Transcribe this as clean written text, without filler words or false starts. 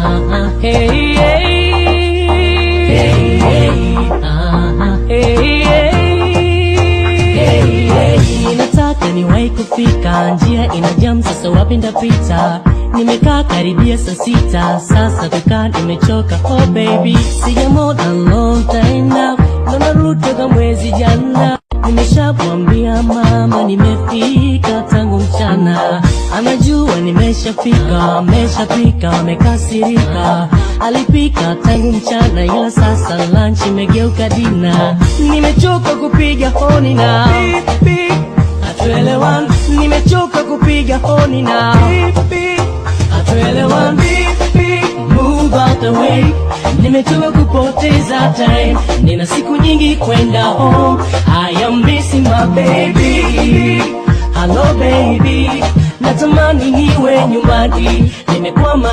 hey, hey. Hey, hey. Hey, hey. Hey, hey. Nataka niwahi kufika, njia inajam sasa wapi ndapita. Nimekaa karibia saa 6, sasa kukaa nimechoka. Oh baby, sijamona long time now, narudi toka mwezi jana. Nimeshamwambia mama nimefika tangu mchana, anajua nimeshafika, ameshapika, amekasirika. Alipika tangu mchana ila sasa lunch imegeuka dina. Nimechoka kupiga honi na hatuelewani, nimechoka kupiga honi na hatuelewani. Move out the way, nimechoka kupoteza time. Nina siku nyingi kwenda home, I am missing my baby. Hello baby, natamani niwe nyumbani, nimekwama